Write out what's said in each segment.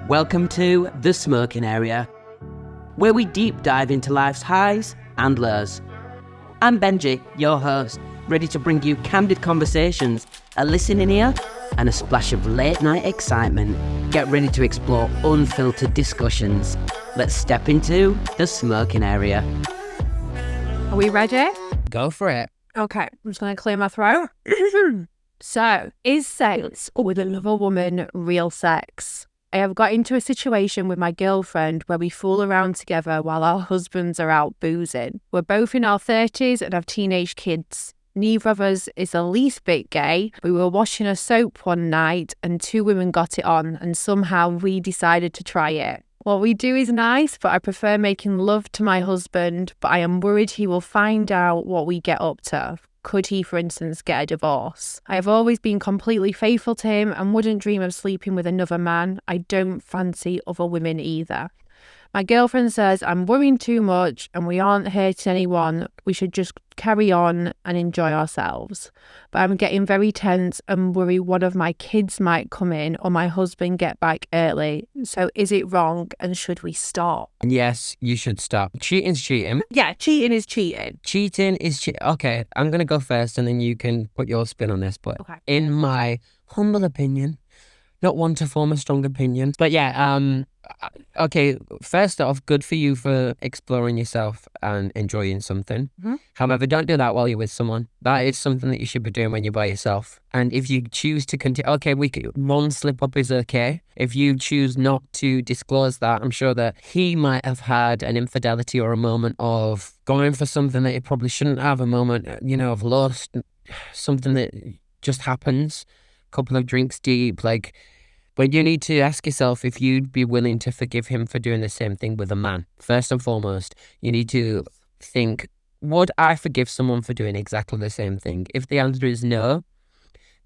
Welcome to The Smoking Area, where we deep dive into life's highs and lows. I'm Benji, your host, ready to bring you candid conversations, a listening ear, and a splash of late-night excitement. Get ready to explore unfiltered discussions. Let's step into The Smoking Area. Are we ready? Go for it. Okay, I'm just going to clear my throat. So, is sex with another woman real sex? I have got into a situation with my girlfriend where we fool around together while our husbands are out boozing. We're both in our 30s and have teenage kids. Neither of us is the least bit gay. We were washing a soap one night and two women got it on and somehow we decided to try it. What we do is nice, but I prefer making love to my husband, but I am worried he will find out what we get up to. Could he, for instance, get a divorce? I have always been completely faithful to him and wouldn't dream of sleeping with another man. I don't fancy other women either. My girlfriend says I'm worrying too much and we aren't hurting anyone. We should just carry on and enjoy ourselves. But I'm getting very tense and worry one of my kids might come in or my husband get back early. So is it wrong and should we stop? Yes, you should stop. Cheating's cheating. Yeah, cheating is cheating. Cheating is cheating. Okay, I'm going to go first and then you can put your spin on this. But Okay. in my humble opinion, not one to form a strong opinion, but yeah, okay, first off, good for you for exploring yourself and enjoying something. Mhm. However, don't do that while you're with someone. That is something that you should be doing when you're by yourself. And if you choose to continue, okay, one slip up is okay. If you choose not to disclose that, I'm sure that he might have had an infidelity or a moment of going for something that he probably shouldn't have, a moment, of lust, something that just happens, a couple of drinks deep, but you need to ask yourself if you'd be willing to forgive him for doing the same thing with a man. First and foremost, you need to think, would I forgive someone for doing exactly the same thing? If the answer is no,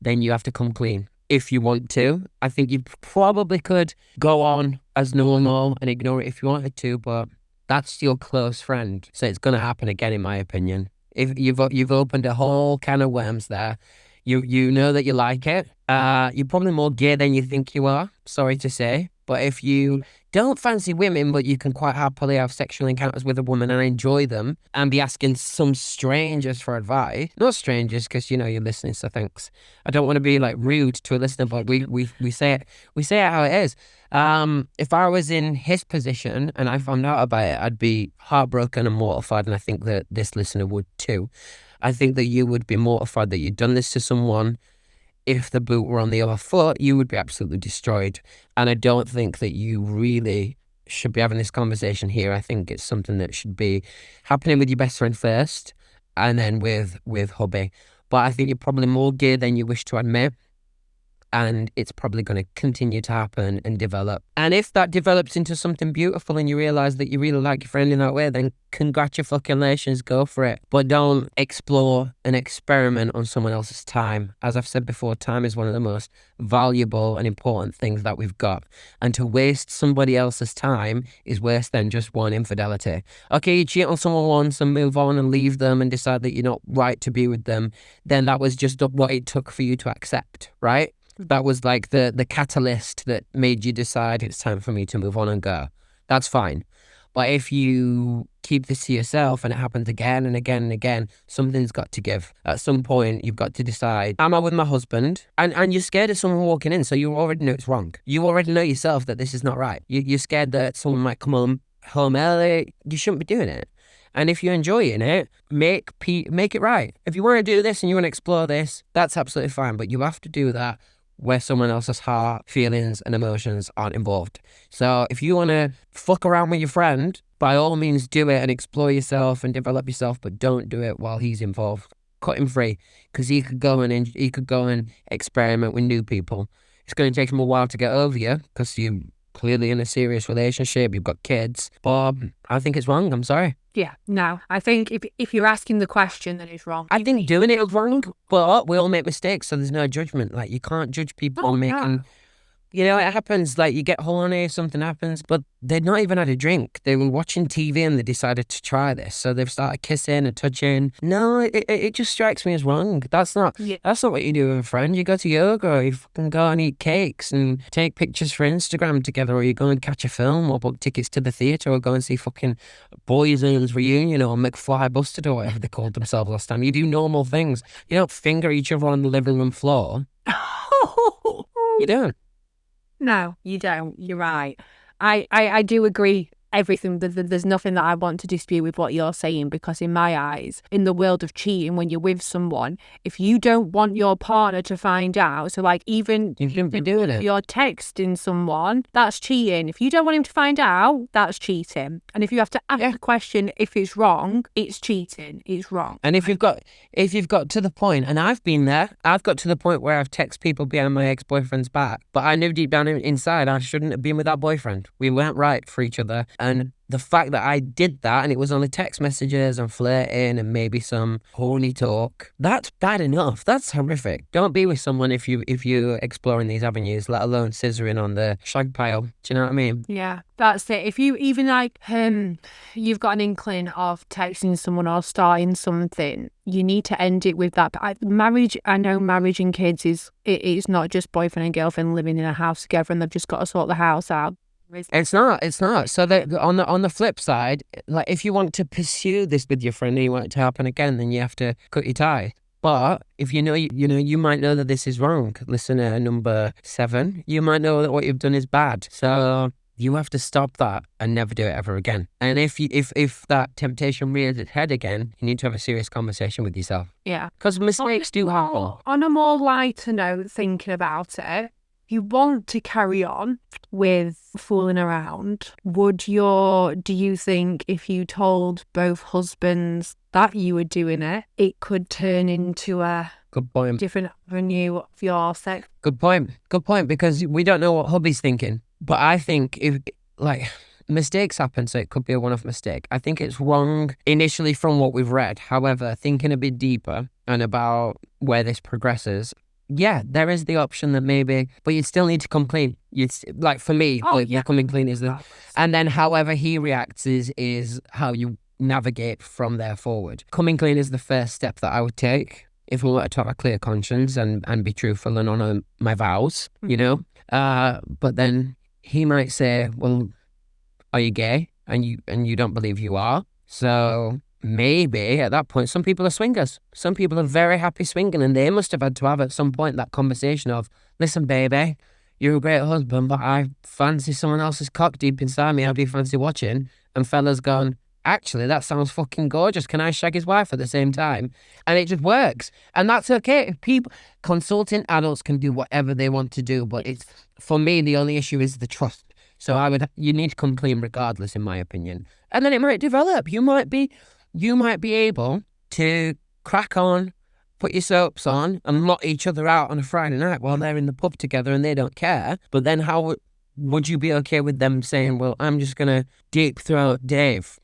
then you have to come clean. If you want to, I think you probably could go on as normal and ignore it if you wanted to, but that's your close friend. So it's going to happen again, in my opinion. If you've opened a whole can of worms there. You know that you like it. You're probably more gay than you think you are, sorry to say. But if you don't fancy women, but you can quite happily have sexual encounters with a woman and enjoy them and be asking some strangers for advice, not strangers because, you're listening, so thanks. I don't want to be rude to a listener, but we say it how it is. If I was in his position and I found out about it, I'd be heartbroken and mortified, and I think that this listener would too. I think that you would be mortified that you'd done this to someone. If the boot were on the other foot, you would be absolutely destroyed. And I don't think that you really should be having this conversation here. I think it's something that should be happening with your best friend first and then with Hubby. But I think you're probably more gay than you wish to admit. And it's probably going to continue to happen and develop. And if that develops into something beautiful and you realise that you really like your friend in that way, then congratulations, go for it. But don't explore and experiment on someone else's time. As I've said before, time is one of the most valuable and important things that we've got. And to waste somebody else's time is worse than just one infidelity. Okay, you cheat on someone once and move on and leave them and decide that you're not right to be with them, then that was just what it took for you to accept, right? That was the catalyst that made you decide it's time for me to move on and go. That's fine. But if you keep this to yourself and it happens again and again and again, something's got to give. At some point, you've got to decide, am I with my husband? And you're scared of someone walking in, so you already know it's wrong. You already know yourself that this is not right. You're scared that someone might come home early. You shouldn't be doing it. And if you're enjoying it, make it right. If you want to do this and you want to explore this, that's absolutely fine. But you have to do that where someone else's heart, feelings and emotions aren't involved. So if you want to fuck around with your friend, by all means do it and explore yourself and develop yourself, but don't do it while he's involved. Cut him free, because he could go and experiment with new people. It's going to take him a while to get over you because you're clearly in a serious relationship, you've got kids. But I think it's wrong, I'm sorry. Yeah, no. I think if you're asking the question, then it's wrong. I think doing it is wrong, but we all make mistakes, so there's no judgment. You can't judge people on making You know, it happens, like you get horny, something happens, but they'd not even had a drink. They were watching TV and they decided to try this. So they've started kissing and touching. No, it just strikes me as wrong. That's not what you do with a friend. You go to yoga, or you fucking go and eat cakes and take pictures for Instagram together, or you go and catch a film, or book tickets to the theatre, or go and see fucking Boyzon's Reunion, or McFly Busted, or whatever they called themselves last time. You do normal things. You don't finger each other on the living room floor. You don't. No, you don't. You're right. I do agree. Everything, there's nothing that I want to dispute with what you're saying, because in my eyes, in the world of cheating, when you're with someone, if you don't want your partner to find out, so like even You shouldn't be doing it. you're texting someone, that's cheating. If you don't want him to find out, that's cheating. And if you have to ask the question if it's wrong, it's cheating. It's wrong. And if you've got to the point, and I've been there, I've got to the point where I've texted people behind my ex-boyfriend's back, but I knew deep down inside I shouldn't have been with that boyfriend. We weren't right for each other. And the fact that I did that, and it was only text messages and flirting and maybe some horny talk, that's bad enough. That's horrific. Don't be with someone if you're exploring these avenues, let alone scissoring on the shag pile. Do you know what I mean? Yeah, that's it. If you even you've got an inkling of texting someone or starting something, you need to end it with that. But marriage, I know marriage and kids it's not just boyfriend and girlfriend living in a house together and they've just got to sort the house out. It's not. So that on the flip side, like if you want to pursue this with your friend and you want it to happen again, then you have to cut your tie. But if you might know that this is wrong. Listener number 7, you might know that what you've done is bad. So you have to stop that and never do it ever again. And if that temptation rears its head again, you need to have a serious conversation with yourself. Yeah, because mistakes do happen. On a more lighter note, thinking about it, you want to carry on with fooling around, do you think if you told both husbands that you were doing it, it could turn into a Good point. different avenue of your sex? Good point, because we don't know what hubby's thinking. But I think if, like, mistakes happen, so it could be a one-off mistake. I think it's wrong initially from what we've read. However, thinking a bit deeper and about where this progresses, yeah, there is the option that maybe, but you still need to come clean. Like for me, coming clean is the, and then however he reacts is how you navigate from there forward. Coming clean is the first step that I would take if we were to have a clear conscience and be truthful and honour my vows, you know. But then he might say, "Well, are you gay?" And you don't believe you are, so. Maybe at that point, some people are swingers. Some people are very happy swinging, and they must have had to have at some point that conversation of, listen, baby, you're a great husband, but I fancy someone else's cock deep inside me. How do you fancy watching? And fella's gone, actually, that sounds fucking gorgeous. Can I shag his wife at the same time? And it just works. And that's okay. Consulting adults can do whatever they want to do, but it's, for me, the only issue is the trust. So you need to come clean regardless, in my opinion. And then it might develop. You might be able to crack on, put your soaps on and lot each other out on a Friday night while they're in the pub together and they don't care. But then how would you be okay with them saying, well, I'm just going to deep throat Dave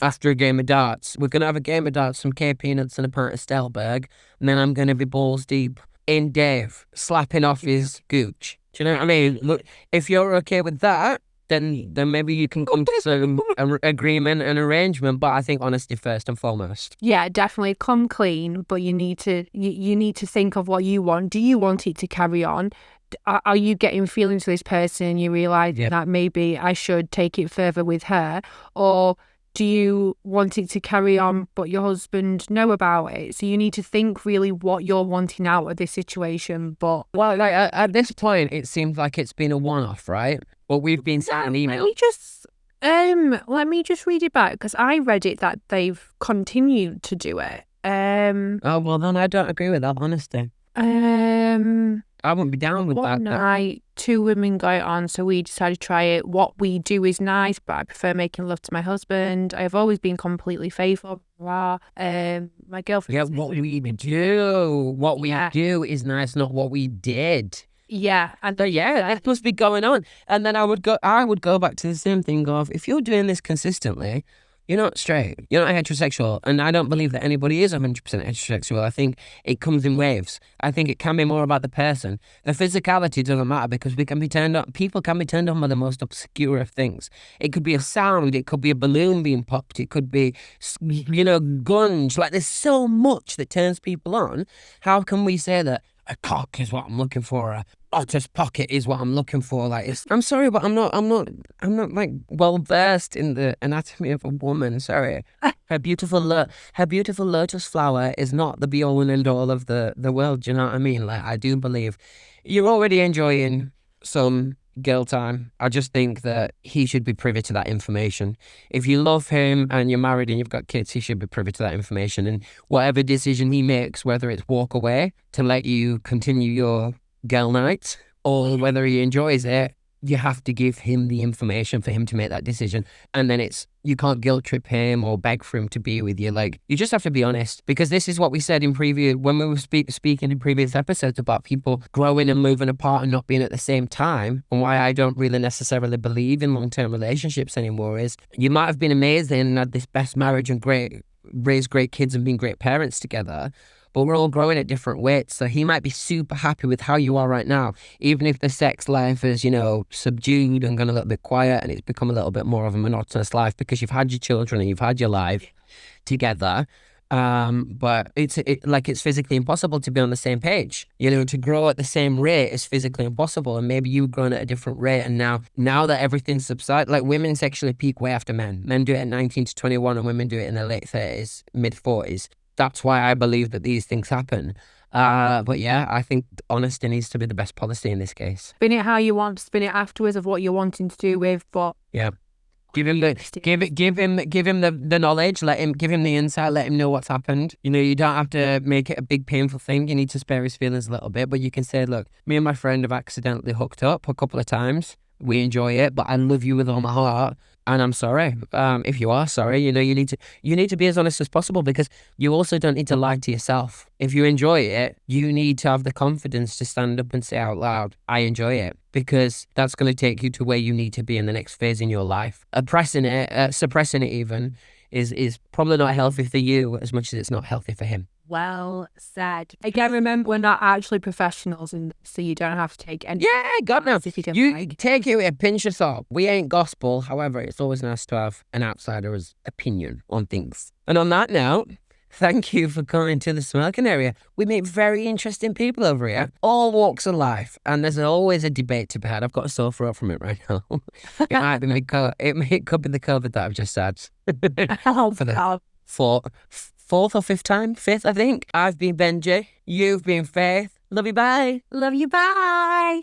after a game of darts. We're going to have a game of darts, some K-Peanuts and a pint of Stelberg, and then I'm going to be balls deep in Dave, slapping off his gooch. Do you know what I mean? Look, if you're okay with that, then maybe you can come to some agreement and arrangement. But I think honesty first and foremost. Yeah, definitely come clean, but you need to think of what you want. Do you want it to carry on? Are you getting feelings for this person and you realise that maybe I should take it further with her? Or do you want it to carry on but your husband know about it? So you need to think really what you're wanting out of this situation. But well, like at this point, it seems like it's been a one-off, right? Well, we've been sending emails. Let me just read it back, because I read it that they've continued to do it. Oh, well, then I don't agree with that, honestly. I wouldn't be down with that. One night, 2 women got on, so we decided to try it. What we do is nice, but I prefer making love to my husband. I have always been completely faithful. My girlfriend. Yeah, what we do. What we do is nice, not what we did. Yeah, and that must be going on. And then I would go back to the same thing of, if you're doing this consistently, you're not straight, you're not heterosexual. And I don't believe that anybody is 100% heterosexual. I think it comes in waves. I think it can be more about the person. The physicality doesn't matter because we can be turned on. People can be turned on by the most obscure of things. It could be a sound. It could be a balloon being popped. It could be, gunge. Like, there's so much that turns people on. How can we say that a cock is what I'm looking for? A otter's pocket is what I'm looking for. Like, I'm sorry, but I'm not like well versed in the anatomy of a woman. Sorry, her beautiful lotus flower is not the be all and end all of the world. Do you know what I mean? Like, I do believe you're already enjoying some girl time. I just think that he should be privy to that information. If you love him and you're married and you've got kids, he should be privy to that information. And whatever decision he makes, whether it's walk away to let you continue your girl nights or whether he enjoys it, you have to give him the information for him to make that decision. And then you can't guilt trip him or beg for him to be with you. Like, you just have to be honest, because this is what we said when we were speaking in previous episodes about people growing and moving apart and not being at the same time. And why I don't really necessarily believe in long-term relationships anymore is you might have been amazing and had this best marriage and raised great kids and been great parents together, but we're all growing at different rates. So he might be super happy with how you are right now, even if the sex life is, subdued and gone a little bit quiet and it's become a little bit more of a monotonous life because you've had your children and you've had your life together. But it's physically impossible to be on the same page. To grow at the same rate is physically impossible. And maybe you've grown at a different rate. And now that everything's subsided, like, women sexually peak way after men. Men do it at 19 to 21 and women do it in their late 30s, mid 40s. That's why I believe that these things happen. But yeah, I think honesty needs to be the best policy in this case. Spin it how you want, spin it afterwards of what you're wanting to do with, but yeah. Give him the knowledge, give him the insight, let him know what's happened. You don't have to make it a big painful thing. You need to spare his feelings a little bit, but you can say, look, me and my friend have accidentally hooked up a couple of times. We enjoy it, but I love you with all my heart. And I'm sorry. If you are sorry, you need to be as honest as possible, because you also don't need to lie to yourself. If you enjoy it, you need to have the confidence to stand up and say out loud, I enjoy it, because that's going to take you to where you need to be in the next phase in your life. Suppressing it even is probably not healthy for you as much as it's not healthy for him. Well said. Again, remember, we're not actually professionals, and so you don't have to take any. Yeah, God no. You take it with a pinch of salt. We ain't gospel. However, it's always nice to have an outsider's opinion on things. And on that note, thank you for coming to the smoking area. We meet very interesting people over here, all walks of life, and there's always a debate to be had. I've got a sore throat from it right now. It could be the COVID that I've just had. For the fourth or fifth time? Fifth, I think. I've been Benji. You've been Faith. Love you, bye. Love you, bye.